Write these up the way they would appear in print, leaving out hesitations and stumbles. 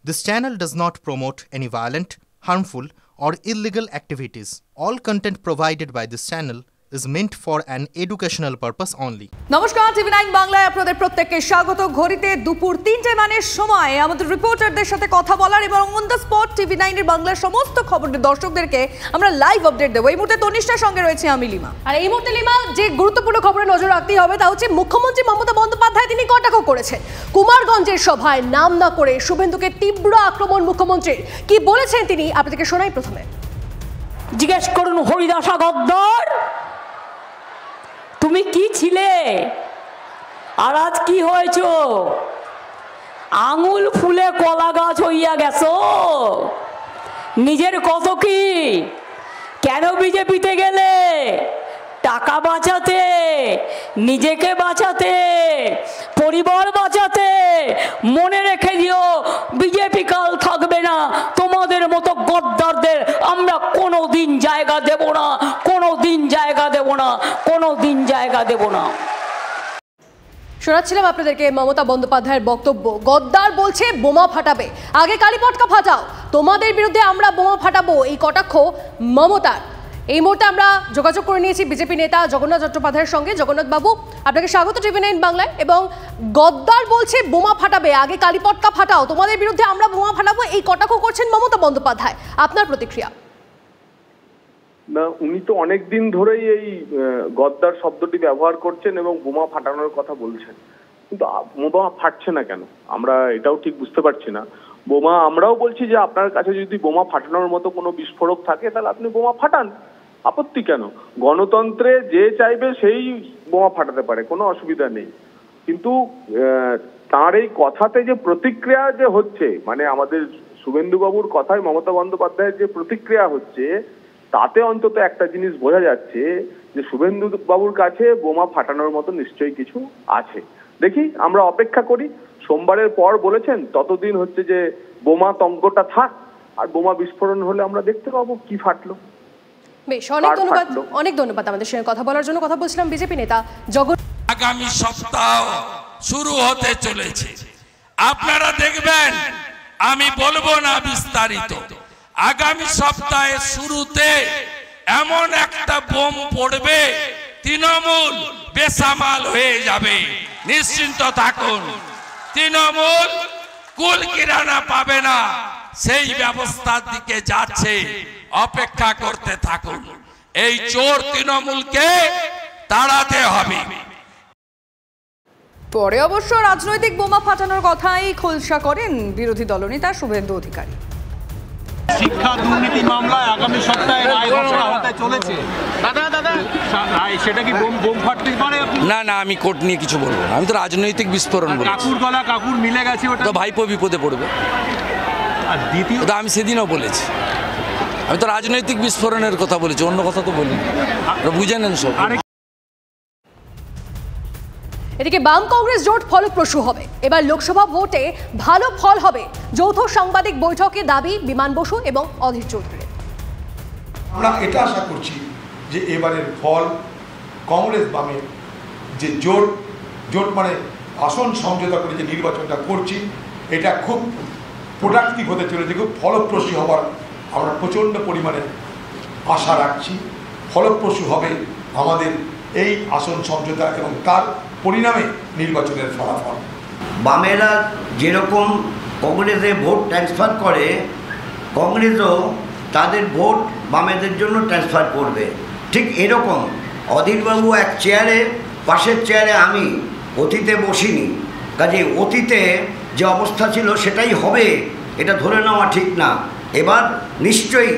This channel does not promote any violent, harmful, or illegal activities. All content provided by this channel is meant for an educational purpose only. নমস্কার, টিভি9 বাংলায় আপনাদের প্রত্যেককে স্বাগত। ঘড়িতে দুপুর 3টে মানের সময় আমাদের রিপোর্টারদের সাথে কথা বলার এবং অন দ্য স্পট টিভি9 এর বাংলার সমস্ত খবরের দর্শকদেরকে আমরা লাইভ আপডেট দেবো। এই মুহূর্তে তনিষ্ঠার সঙ্গে রয়েছে আমি লিমা। আর এই মুহূর্তে লিমা, যে গুরুত্বপূর্ণ খবরে নজর রাখতেই হবে তা হচ্ছে মুখ্যমন্ত্রী মমতা বন্দ্যোপাধ্যায় তিনি কটাক্ষ করেছেন। কুমারগঞ্জের সভায় নাম না করে শুভেন্দুকে তীব্র আক্রমণ মুখ্যমন্ত্রীর। কি বলেছেন তিনি আপনাদেরকে শোনাই প্রথমে। জিজ্ঞেস করুন হরিদাসা গদ্দার, তুমি কি ছিলে আর আজ কি হয়েছ? আঙুল ফুলে কলা গাছ হইয়া গেছো। নিজের কত কি, কেন বিজেপিতে গেলে? টাকা বাঁচাতে, নিজেকে বাঁচাতে, পরিবার বাঁচাতে। মনে রেখে দিও, বিজেপি কাল থাকবে না। তোমাদের মতো গদ্দারদের আমরা কোনোদিন জায়গা দেব না, কোনোদিন জায়গা দেব না, কোনোদিন জায়গা দেব না। শোনাচ্ছিলাম আপনাদেরকে মমতা বন্দ্যোপাধ্যায়ের বক্তব্য। গদ্দার বলছে বোমা ফাটাবে, আগে কালীপটকা ফাটাও, তোমাদের বিরুদ্ধে আমরা বোমা ফাটাবো, এই কটাক্ষ মমতার। এই মুহূর্তে আমরা যোগাযোগ করে নিয়েছি বিজেপি নেতা জগন্নাথ চট্টোপাধ্যায়ের সঙ্গে। জগন্নাথ বাবু, আপনাকে স্বাগত টিভি9 বাংলায়। এবং গদ্দার বলছে বোমা ফাটাবে, আগে কালীপটকা ফাটাও, তোমাদের বিরুদ্ধে আমরা বোমা ফাটাবো, এই কটাক্ষ করছেন মমতা বন্দ্যোপাধ্যায়। আপনার প্রতিক্রিয়া? না, উনি তো অনেকদিন ধরেই এই গদ্দার শব্দটি ব্যবহার করছেন এবং বোমা ফাটানোর কথা বলছেন, কিন্তু বোমা ফাটছে না কেন আমরা এটাও ঠিক বুঝতে পারছি না। বোমা আমরাও বলছি যে আপনার কাছে যদি বোমা ফাটানোর মতো কোনো বিস্ফোরক থাকে তাহলে আপনি বোমা ফাটান, আপত্তি কেন? গণতন্ত্রে যে চাইবে সেই বোমা ফাটাতে পারে, কোনো অসুবিধা নেই। কিন্তু তার এই কথাতে যে প্রতিক্রিয়া যে হচ্ছে, মানে আমাদের শুভেন্দুবাবুর কথায় মমতা বন্দ্যোপাধ্যায়ের যে প্রতিক্রিয়া হচ্ছে, তাতে অন্তত একটা জিনিস বোঝা যাচ্ছে যে শুভেন্দু বাবুর কাছে বোমা ফাটানোর মতো নিশ্চয়ই কিছু আছে। দেখি, আমরা অপেক্ষা করি। সোমবারের পর বলেছেন ততদিন হচ্ছে যে বোমা তঙ্গটা থাক, আর বোমা বিস্ফোরণ হলে আমরা দেখতে পাবো কি ফাটলো। বেশ, অনেক ধন্যবাদ, অনেক ধন্যবাদ আমাদের সঙ্গে কথা বলার জন্য। কথা বলছিলাম বিজেপি নেতা জগন্নাথ। আগামী সপ্তাহ শুরু হতে চলেছে, আপনারা দেখবেন, আমি বলবো না বিস্তারিত। আগামী সপ্তাহের শুরুতে এমন একটা বোম পড়বে, তৃণমূল বেসামাল হয়ে যাবে, নিশ্চিন্ত থাকুন। তৃণমূল কুল কিরানা পাবে না, সেই ব্যবস্থার দিকে যাচ্ছে, অপেক্ষা করতে থাকুন। এই চোর তৃণমূলকে তাড়াতে হবে। পরে অবশ্য রাজনৈতিক বোমা ফাটানোর কথাই খোলসা করেন বিরোধী দলনেতা শুভেন্দু অধিকারী। শিক্ষা দুর্নীতি মামলায় আগামী সপ্তাহে রায় ঘোষণা হতে চলেছে। রায় সেটা কি বোম ফাটতে পারে? না না, আমি কোর্ট নিয়ে কিছু বলবো না, আমি তো রাজনৈতিক বিস্ফোরণ বলছি। কাকুর গলা কাকুর মিলে গেছে, ওটা তো ভাইপো বিপদে পড়বে। আর দ্বিতীয়ত আমি সেদিনও বলেছি, আমি তো রাজনৈতিক বিস্ফোরণের কথা বলেছি, অন্য কথা তো বলিনি, বুঝে নেন সব। এদিকে বাম কংগ্রেস জোট ফলপ্রসূ হবে, এবার লোকসভা ভোটে ভালো ফল হবে। যৌথ সাংবাদিক বৈঠকে দাবি বিমান বসু এবং অধীর চৌধুরী। আমরা এটা আশা করছি যে এবারের ফল কংগ্রেস বামের যে জোট মানে আসন সমঝোতা করে যে নির্বাচনটা করছি, এটা খুব প্রোডাক্টিভ হতে চলেছে, খুব ফলপ্রসূ হওয়ার আমরা প্রচণ্ড পরিমাণে আশা রাখছি। ফলপ্রসূ হবে আমাদের এই আসন সমঝোতা এবং তার পরিণামে নির্বাচনের ফলাফল। বামেরা যেরকম কংগ্রেসে ভোট ট্রান্সফার করে, কংগ্রেসও তাদের ভোট বামেদের জন্য ট্রান্সফার করবে। ঠিক এরকম অধীরবাবু এক চেয়ারে, পাশের চেয়ারে আমি, অতীতে বসিনি, কাজে অতীতে যে অবস্থা ছিল সেটাই হবে, এটা ধরে নেওয়া ঠিক না। এবার নিশ্চয়ই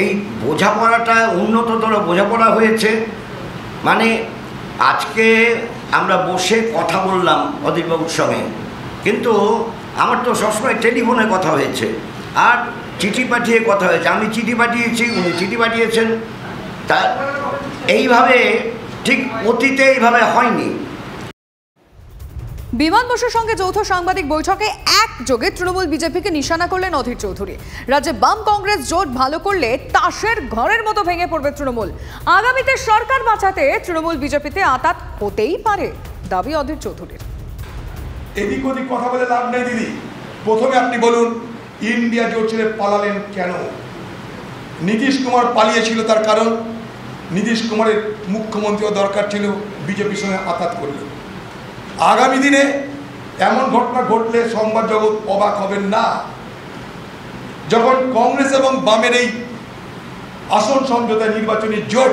এই বোঝাপড়াটা উন্নততর বোঝাপড়া হয়েছে। মানে আজকে আমরা বসে কথা বললাম অধীরবাবুর সঙ্গে, কিন্তু আমার তো সবসময় টেলিফোনে কথা হয়েছে আর চিঠি পাঠিয়ে কথা হয়েছে। আমি চিঠি পাঠিয়েছি, উনি চিঠি পাঠিয়েছেন। তা এইভাবে ঠিক অতীতে এইভাবে হয়নি। বিমান বসুর সঙ্গে যৌথ সাংবাদিক বৈঠকে একযোগে তৃণমূল বিজেপিকে নিশানা করলেন অধীর চৌধুরী। রাজ্যে বাম কংগ্রেস জোট ভালো করলে তাসের ঘরের মতো ভেঙে পড়বে তৃণমূল। আগামীতে সরকার বাঁচাতে তৃণমূল বিজেপিতে আঁতাত হতেই পারে, দাবি অধীর চৌধুরীর। এদিক ওদিক কথা বলে লাভ নেই দিদি। প্রথমে আপনি বলুন ইন্ডিয়া জোট ছেড়ে পালালেন কেন? নীতিশ কুমার পালিয়েছিল, তার কারণ নীতিশ কুমারের মুখ্যমন্ত্রীও দরকার ছিল, বিজেপির সঙ্গে আঘাত করল। আগামী দিনে এমন ঘটনা ঘটলে সংবাদ জগৎ অবাক হবেন না। যখন কংগ্রেস এবং বামের এই আসন সমঝোতা নির্বাচনী জোট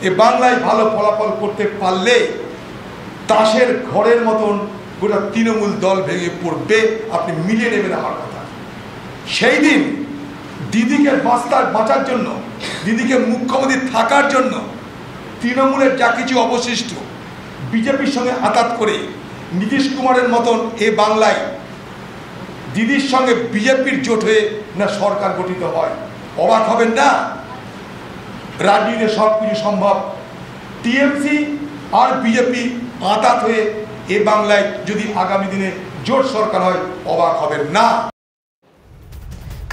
এ বাংলায় ভালো ফলাফল করতে পারলে তাসের ঘরের মতন গোটা তৃণমূল দল ভেঙে পড়বে, আপনি মিলিয়ে নেবেন আমার কথা। সেই দিন দিদিকে বাঁচার জন্য, দিদিকে মুখ্যমন্ত্রী থাকার জন্য তৃণমূলের যা কিছু অবশিষ্ট বিজেপির সঙ্গে আঘাত করে নীতিশ কুমারের মতন এ বাংলায় দিদির সঙ্গে বিজেপির জোট হয়ে না সরকার গঠিত হয়, অবাক হবেন না। রাজনীতিতে সব কিছু সম্ভব। টিএমসি আর বিজেপি আঘাত হয়ে এ বাংলায় যদি আগামী দিনে জোট সরকার হয়, অবাক হবেন না।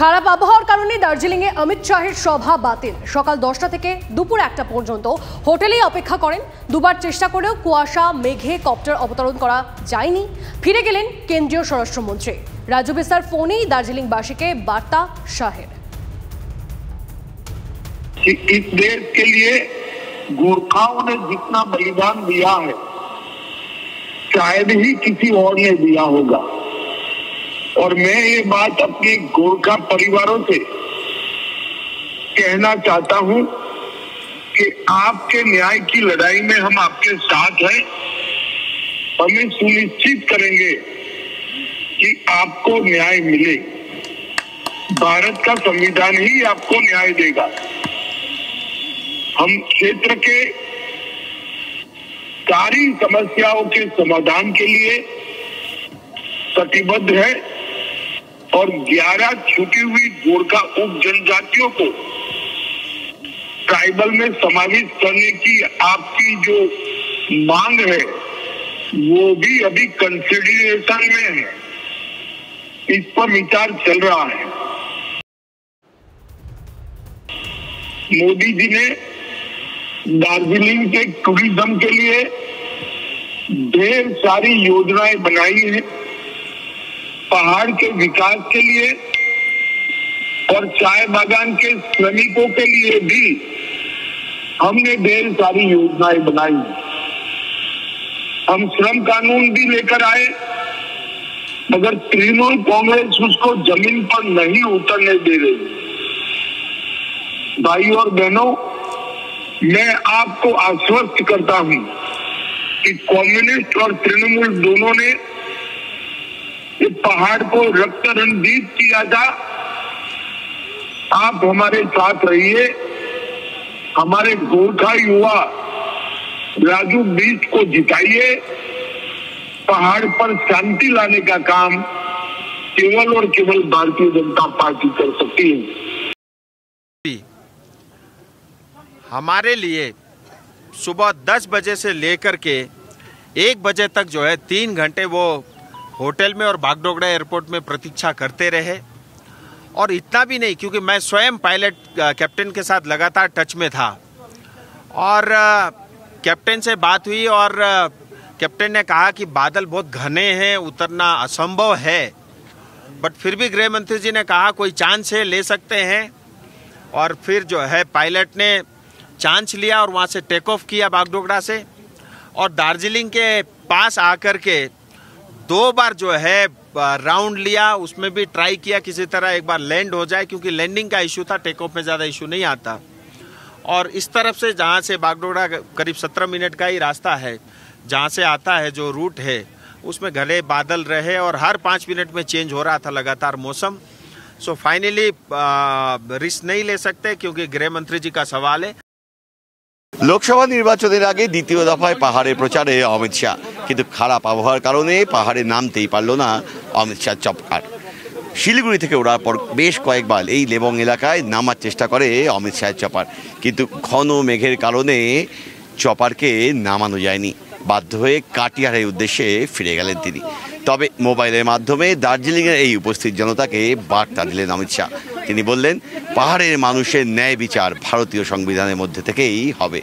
খারাপ আবহাওয়ার কারণে দার্জিলিংয়ে অমিত শাহের সভা বাতিল। সকাল 10টা থেকে দুপুর 1টা পর্যন্ত হোটেলেই অপেক্ষা করেন। দুবার চেষ্টা করেও কুয়াশা মেঘে কপ্টার অবতরণ করা যায়নি। ফিরে গেলেন কেন্দ্রীয় স্বরাষ্ট্রমন্ত্রী। রাজু বিস্তার ফোনেই দার্জিলিংবাসীকে বার্তা শাহের। इस देश के लिए गोरखाओं ने जितना बलिदान दिया है शायद ही किसी और ने दिया होगा। और मैं ये बात अपने गोरखा परिवारों से कहना चाहता हूं कि आपके न्याय की लड़ाई में हम आपके साथ हैं। हमें सुनिश्चित करेंगे कि आपको न्याय मिले। भारत का संविधान ही आपको न्याय देगा। हम क्षेत्र के सारी समस्याओं के समाधान के लिए कटिबद्ध है और 11 छूटी हुई गोरखा उप जनजातियों को ट्राइबल में समाविष्ट करने की आपकी जो मांग है वो भी अभी कंसिडरेशन में है। इस पर विचार चल रहा है। मोदी जी ने दार्जिलिंग के टूरिज्म के लिए ढेर सारी योजनाएं बनाई हैं। पहाड़ के विकास के लिए और चाय बागान के श्रमिकों के लिए भी हमने ढेर सारी योजनाएं बनाई। हम श्रम कानून भी लेकर आए, मगर तृणमूल कांग्रेस उसको जमीन पर नहीं उतरने दे रही। भाई और बहनों, मैं आपको आश्वस्त करता हूं कि कम्युनिस्ट और तृणमूल दोनों ने इस पहाड़ को रक्त रंजीत किया था। आप हमारे साथ रहिए। हमारे गोरखा युवा राजू बीच को जिताइए। पहाड़ पर शांति लाने का काम केवल और केवल भारतीय जनता पार्टी कर सकती है। हमारे लिए सुबह 10 बजे से लेकर के 1 बजे तक जो है 3 घंटे वो होटल में और बागडोगरा एयरपोर्ट में प्रतीक्षा करते रहे। और इतना भी नहीं, क्योंकि मैं स्वयं पायलट कैप्टन के साथ लगातार टच में था और कैप्टन से बात हुई और कैप्टन ने कहा कि बादल बहुत घने हैं, उतरना असंभव है। बट फिर भी गृह मंत्री जी ने कहा कोई चांस है, ले सकते हैं। और फिर जो है पायलट ने चांस लिया और वहाँ से टेक ऑफ किया बागडोगरा से और दार्जिलिंग के पास आकर के 2 बार जो है राउंड लिया। उसमें भी ट्राई किया किसी तरह एक बार लैंड हो जाए, क्योंकि लैंडिंग का इशू था, टेक ऑफ में ज़्यादा इशू नहीं आता। और इस तरफ से जहाँ से बागडोगरा करीब 17 मिनट का ही रास्ता है, जहाँ से आता है जो रूट है, उसमें घने बादल रहे और हर 5 मिनट में चेंज हो रहा था लगातार मौसम। सो फाइनली रिस्क नहीं ले सकते, क्योंकि गृह मंत्री जी का सवाल है। লোকসভা নির্বাচনের আগে দ্বিতীয় দফায় পাহাড়ে প্রচারে অমিত শাহ, কিন্তু খারাপ আবহাওয়ার কারণে পাহাড়ে নামতেই পারল না অমিত শাহ চপার। শিলিগুড়ি থেকে ওড়ার পর বেশ কয়েকবার এই লেবং এলাকায় নামার চেষ্টা করে অমিত শাহের চপার, কিন্তু ঘন মেঘের কারণে চপারকে নামানো যায়নি। বাধ্য হয়ে কাটিয়ারের উদ্দেশ্যে ফিরে গেলেন তিনি। তবে মোবাইলের মাধ্যমে দার্জিলিংয়ের এই উপস্থিত জনতাকে বার্তা দিলেন অমিত শাহ। তিনি বললেন, পাহাড়ের মানুষের ন্যায় বিচার ভারতীয় সংবিধানের মধ্যে থেকেই হবে।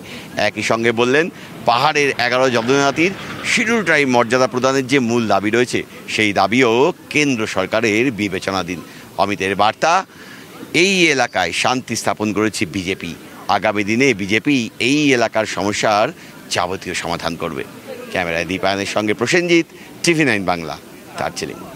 একই সঙ্গে বললেন, পাহাড়ের 11 জনজাতির শিডিউল ট্রাইব মর্যাদা প্রদানের যে মূল দাবি রয়েছে, সেই দাবিও কেন্দ্র সরকারের বিবেচনাধীন। অমিতের বার্তা, এই এলাকায় শান্তি স্থাপন করেছে বিজেপি, আগামী দিনে বিজেপি এই এলাকার সমস্যার যাবতীয় সমাধান করবে। ক্যামেরায় দীপায়নের সঙ্গে প্রসেনজিৎ, TV9 বাংলা, দার্জিলিং।